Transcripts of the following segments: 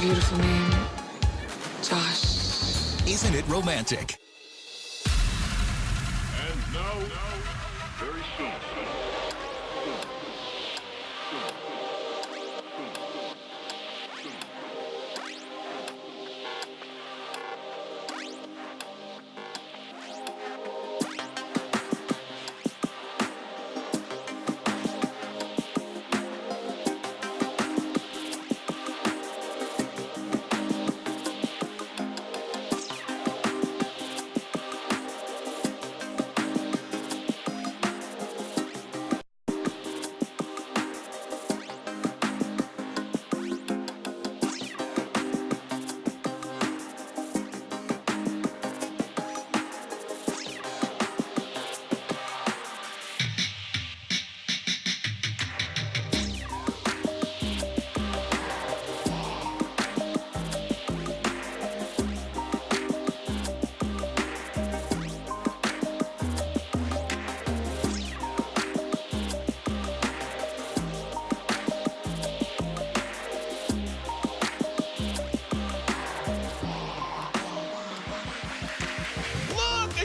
beautiful name, Josh. Isn't it romantic? And now, very soon.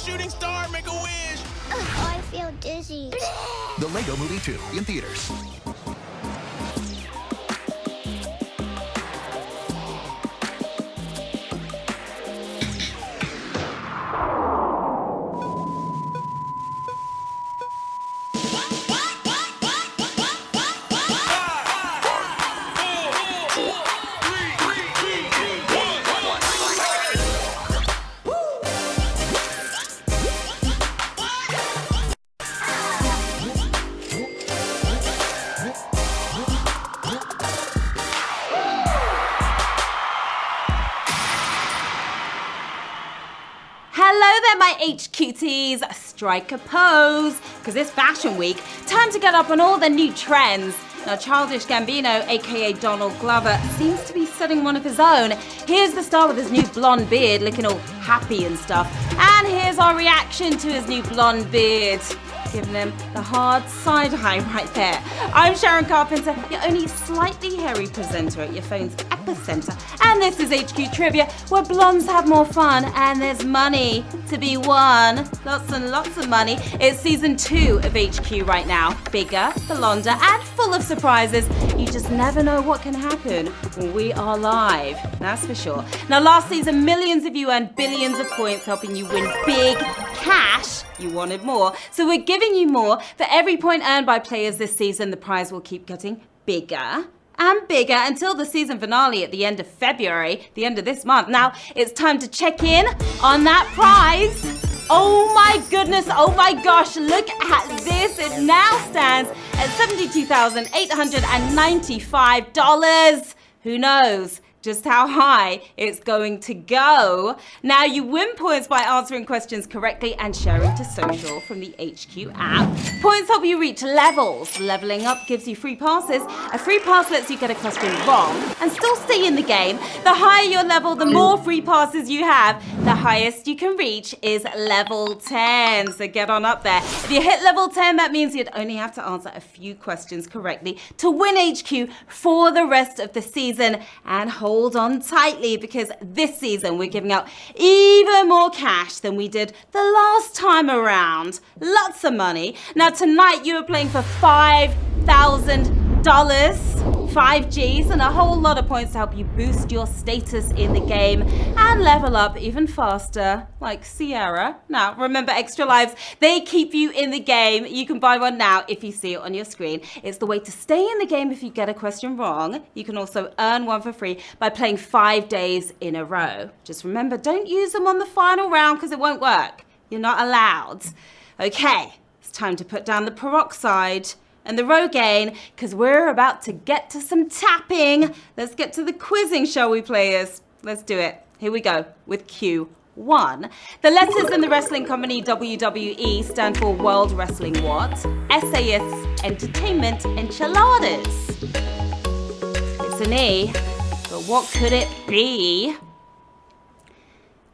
Shooting star, make a wish! Oh, I feel dizzy. The Lego Movie 2 in theaters. Hello there, my HQTs. Strike a pose, because it's Fashion Week. Time to get up on all the new trends. Now, Childish Gambino, aka Donald Glover, seems to be setting one of his own. Here's the star with his new blonde beard, looking all happy and stuff. And here's our reaction to his new blonde beard. Giving him the hard side eye right there. I'm Sharon Carpenter, your only slightly hairy presenter at your phone's epicenter. And this is HQ Trivia, where blondes have more fun and there's money to be won. Lots and lots of money. It's season 2 of HQ right now. Bigger, blonder, and full of surprises. You just never know what can happen when we are live. That's for sure. Now, last season, millions of you earned billions of points, helping you win big cash. You wanted more, so we're giving you more. For every point earned by players this season, the prize will keep getting bigger and bigger until the season finale at the end of February, the end of this month. Now, it's time to check in on that prize. Oh my goodness, oh my gosh, look at this. It now stands at $72,895. Who knows just how high it's going to go? Now, you win points by answering questions correctly and sharing to social from the HQ app. Points help you reach levels. Leveling up gives you free passes. A free pass lets you get a question wrong and still stay in the game. The higher your level, the more free passes you have. The highest you can reach is level 10, so get on up there. If you hit level 10, that means you'd only have to answer a few questions correctly to win HQ for the rest of the season. And hold on tightly, because this season we're giving out even more cash than we did the last time around. Lots of money. Now, tonight you are playing for $5,000, 5 Gs, and a whole lot of points to help you boost your status in the game and level up even faster, like Sierra. Now, remember, extra lives, they keep you in the game. You can buy one now if you see it on your screen. It's the way to stay in the game if you get a question wrong. You can also earn one for free by playing 5 days in a row. Just remember, don't use them on the final round because it won't work. You're not allowed. Okay, it's time to put down the peroxide and the Rogaine, because we're about to get to some tapping. Let's get to the quizzing, shall we, players? Let's do it. Here we go with Q1. The letters in the wrestling company WWE stand for World Wrestling what? SAS Entertainment Enchiladas. It's an E, but what could it be?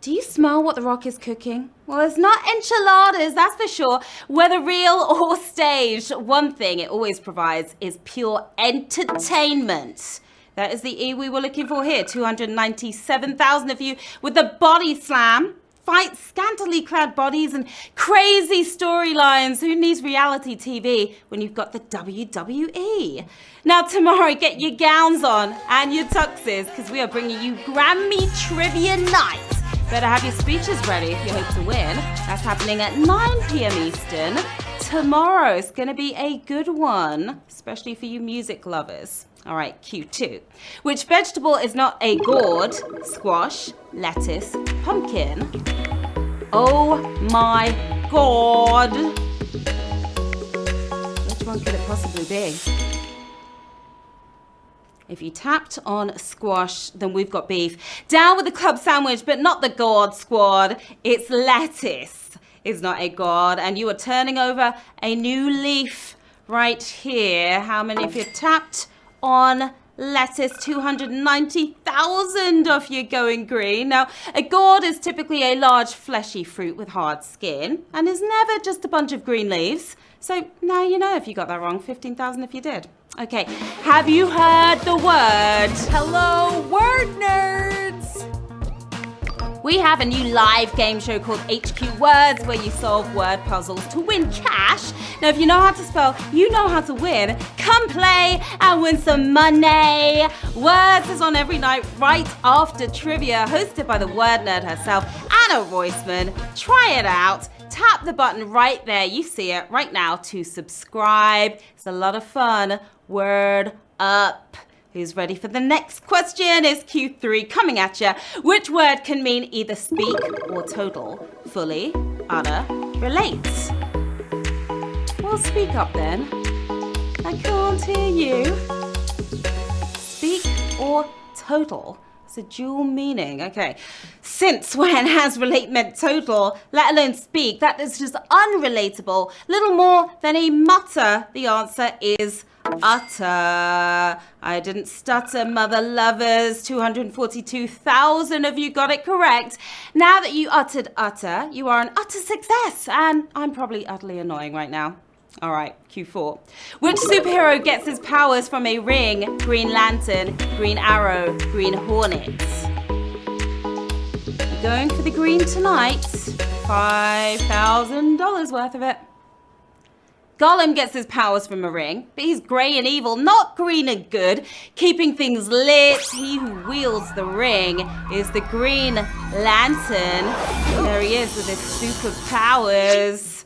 Do you smell what The Rock is cooking? Well, it's not enchiladas, that's for sure. Whether real or staged, one thing it always provides is pure entertainment. That is the E we were looking for here. 297,000 of you with the body slam. Fight scantily clad bodies and crazy storylines. Who needs reality TV when you've got the WWE? Now tomorrow, get your gowns on and your tuxes because we are bringing you Grammy Trivia Night. Better have your speeches ready if you hope to win. That's happening at 9 p.m. Eastern. Tomorrow is going to be a good one, especially for you music lovers. All right, Q2. Which vegetable is not a gourd? Squash, lettuce, pumpkin. Oh my God. Which one could it possibly be? If you tapped on squash, then we've got beef. Down with the club sandwich, but not the gourd squad. It's lettuce. It's not a gourd. And you are turning over a new leaf right here. How many of you tapped on lettuce? 290,000 of you going green. Now, a gourd is typically a large fleshy fruit with hard skin and is never just a bunch of green leaves. So now you know if you got that wrong. 15,000 if you did. Okay, have you heard the word? Hello, word nerds! We have a new live game show called HQ Words where you solve word puzzles to win cash. Now, if you know how to spell, you know how to win. Come play and win some money. Words is on every night right after trivia, hosted by the word nerd herself, Anna Roisman. Try it out. Tap the button right there. You see it right now to subscribe. It's a lot of fun. Word up. Who's ready for the next question? It's Q3 coming at you. Which word can mean either speak or total? Fully, utter, relate. Well, speak up then. I can't hear you. Speak or total? It's a dual meaning. Okay. Since when has relate meant total, let alone speak? That is just unrelatable. Little more than a mutter. The answer is utter. I didn't stutter, mother lovers. 242,000 of you got it correct. Now that you uttered utter, you are an utter success. And I'm probably utterly annoying right now. All right, Q4. Which superhero gets his powers from a ring? Green Lantern, Green Arrow, Green Hornet. You're going for the green tonight. $5,000 worth of it. Gollum gets his powers from a ring, but he's grey and evil, not green and good. Keeping things lit, he who wields the ring is the Green Lantern. There he is with his superpowers.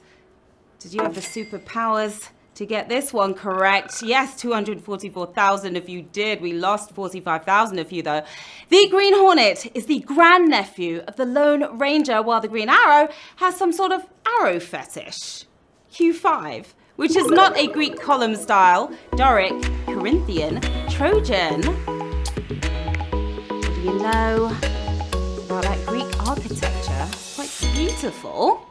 Did you have the superpowers to get this one correct? Yes, 244,000 of you did. We lost 45,000 of you, though. The Green Hornet is the grandnephew of the Lone Ranger, while the Green Arrow has some sort of arrow fetish. Q5, which is not a Greek column style, Doric, Corinthian, Trojan. What do you know about that Greek architecture? It's quite beautiful.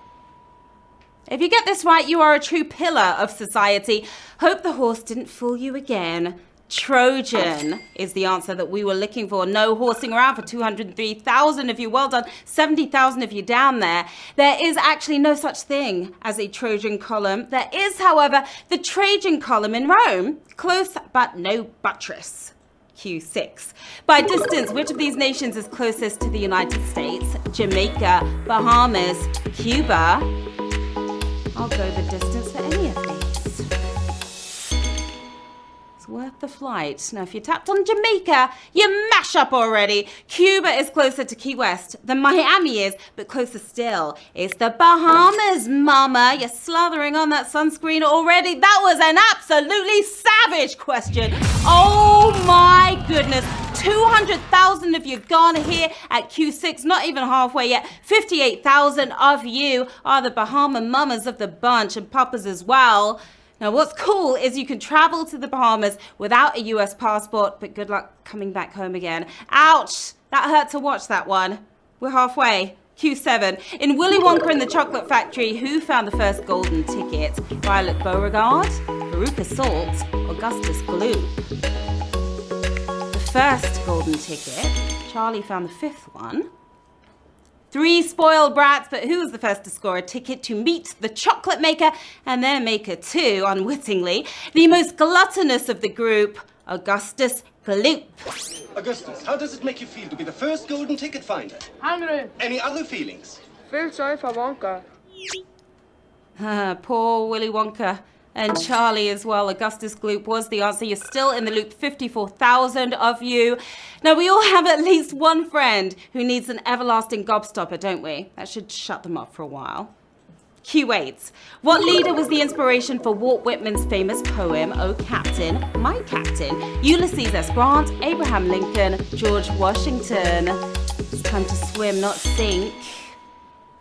If you get this right, you are a true pillar of society. Hope the horse didn't fool you again. Trojan is the answer that we were looking for. No horsing around for 203,000 of you. Well done. 70,000 of you down there. There is actually no such thing as a Trojan column. There is, however, the Trajan column in Rome. Close but no buttress. Q6. By distance, which of these nations is closest to the United States? Jamaica, Bahamas, Cuba. I'll go the distance for any of these. It's worth the flight. Now, if you tapped on Jamaica, you mash up already. Cuba is closer to Key West than Miami is, but closer still. It's the Bahamas, mama. You're slathering on that sunscreen already. That was an absolutely savage question. Oh my goodness. 200,000 of you gone here at Q6, not even halfway yet. 58,000 of you are the Bahama mamas of the bunch, and papas as well. Now, what's cool is you can travel to the Bahamas without a US passport, but good luck coming back home again. Ouch! That hurt to watch that one. We're halfway. Q7. In Willy Wonka and the Chocolate Factory, who found the first golden ticket? Violet Beauregard, Veruca Salt, Augustus Gloop? First golden ticket. Charlie found the fifth one. 3 spoiled brats, but who was the first to score a ticket to meet the chocolate maker and their maker too, unwittingly? The most gluttonous of the group, Augustus Gloop. Augustus, how does it make you feel to be the first golden ticket finder? Hungry. Any other feelings? Feel sorry for Wonka. Poor Willy Wonka. And Charlie as well. Augustus Gloop was the answer. You're still in the loop, 54,000 of you. Now, we all have at least one friend who needs an everlasting gobstopper, don't we? That should shut them up for a while. Q8. What leader was the inspiration for Walt Whitman's famous poem, O Captain, My Captain? Ulysses S. Grant, Abraham Lincoln, George Washington. It's time to swim, not sink.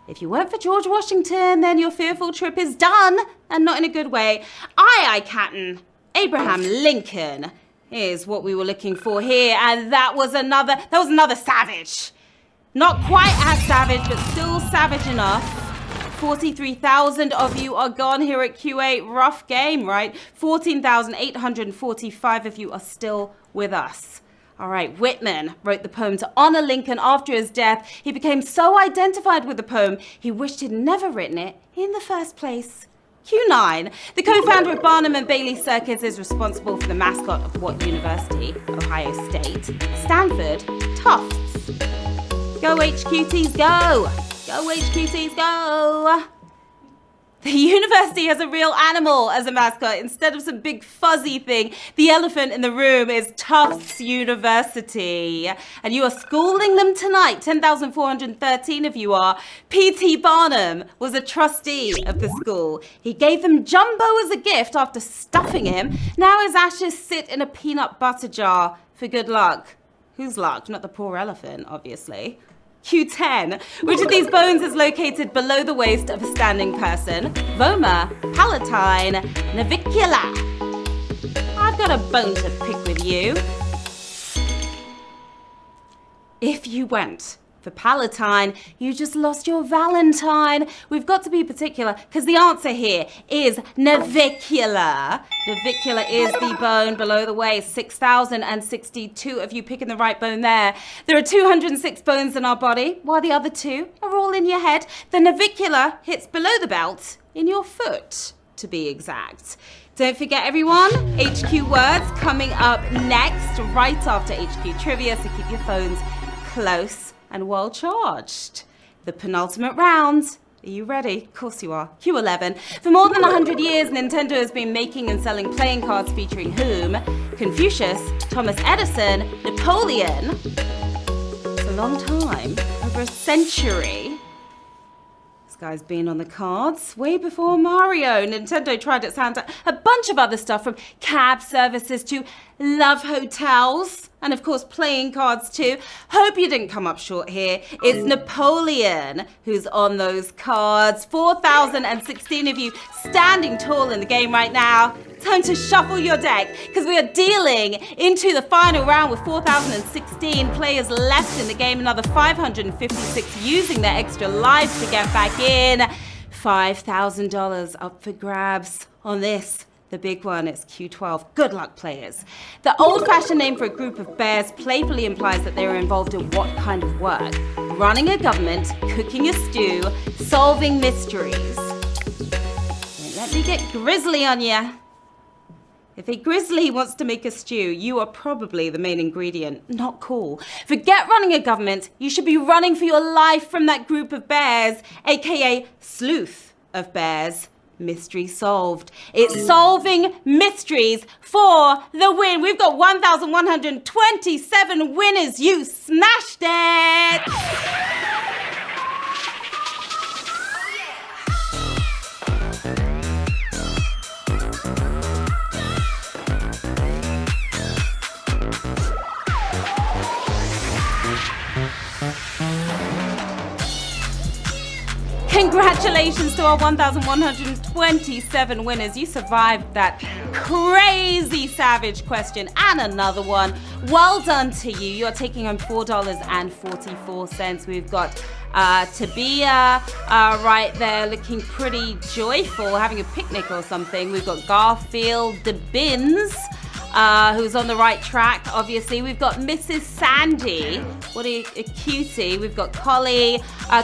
If you weren't for George Washington, then your fearful trip is done, and not in a good way. Aye, Captain. Abraham Lincoln is what we were looking for here, and that was another savage. Not quite as savage, but still savage enough. 43,000 of you are gone here at Q8. Rough game, right? 14,845 of you are still with us. All right, Whitman wrote the poem to honor Lincoln after his death. He became so identified with the poem, he wished he'd never written it in the first place. Q9, the co-founder of Barnum and Bailey Circus, is responsible for the mascot of what university? Ohio State. Stanford. Tufts. Go HQTs, go! Go HQTs, go! The university has a real animal as a mascot instead of some big fuzzy thing. The elephant in the room is Tufts University. And you are schooling them tonight. 10,413 of you are. P.T. Barnum was a trustee of the school. He gave them Jumbo as a gift after stuffing him. Now his ashes sit in a peanut butter jar for good luck. Whose luck? Not the poor elephant, obviously. Q10. Which of these bones is located below the waist of a standing person? Vomer, palatine, navicula. I've got a bone to pick with you. If you went for palatine, you just lost your Valentine. We've got to be particular because the answer here is navicular. Navicular is the bone below the waist. 6,062 of you picking the right bone there. There are 206 bones in our body, while the other two are all in your head. The navicular hits below the belt in your foot, to be exact. Don't forget, everyone, HQ words coming up next, right after HQ trivia, so keep your phones close and well charged. The penultimate round. Are you ready? Of course you are. Q11. For more than 100 years, Nintendo has been making and selling playing cards featuring whom? Confucius, Thomas Edison, Napoleon. It's a long time. Over a century. This guy's been on the cards way before Mario. Nintendo tried its hand at a bunch of other stuff, from cab services to love hotels, and of course playing cards too. Hope you didn't come up short here. It's Napoleon who's on those cards. 4,016 of you standing tall in the game right now. Time to shuffle your deck, because we are dealing into the final round with 4,016 players left in the game. Another 556 using their extra lives to get back in. $5,000 up for grabs on this. The big one is Q12. Good luck, players. The old-fashioned name for a group of bears playfully implies that they are involved in what kind of work? Running a government, cooking a stew, solving mysteries. Don't let me get grizzly on ya. If a grizzly wants to make a stew, you are probably the main ingredient. Not cool. Forget running a government. You should be running for your life from that group of bears, aka sleuth of bears. Mystery solved. It's solving mysteries for the win. We've got 1,127 winners. You smashed it! Congratulations to our 1,127 winners. You survived that crazy savage question and another one. Well done to you. You're taking home $4.44. We've got Tabia right there looking pretty joyful, having a picnic or something. We've got Garfield DeBins, who's on the right track, obviously. We've got Mrs. Sandy. What a cutie. We've got Collie.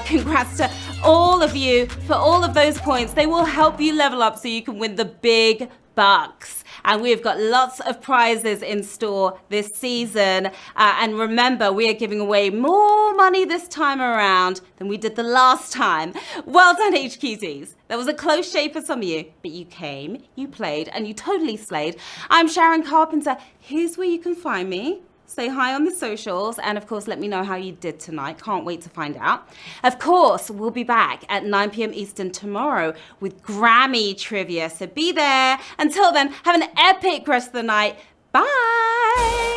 Congrats to all of you for all of those points. They will help you level up so you can win the big bucks. and we've got lots of prizes in store this season. And remember, we are giving away more money this time around than we did the last time. Well done, HQTs. There was a close shave for some of you, but you came, you played, and you totally slayed. I'm Sharon Carpenter. Here's where you can find me. Say hi on the socials, and of course, let me know how you did tonight. Can't wait to find out. Of course, we'll be back at 9 p.m. Eastern tomorrow with Grammy trivia, so be there. Until then, have an epic rest of the night. Bye!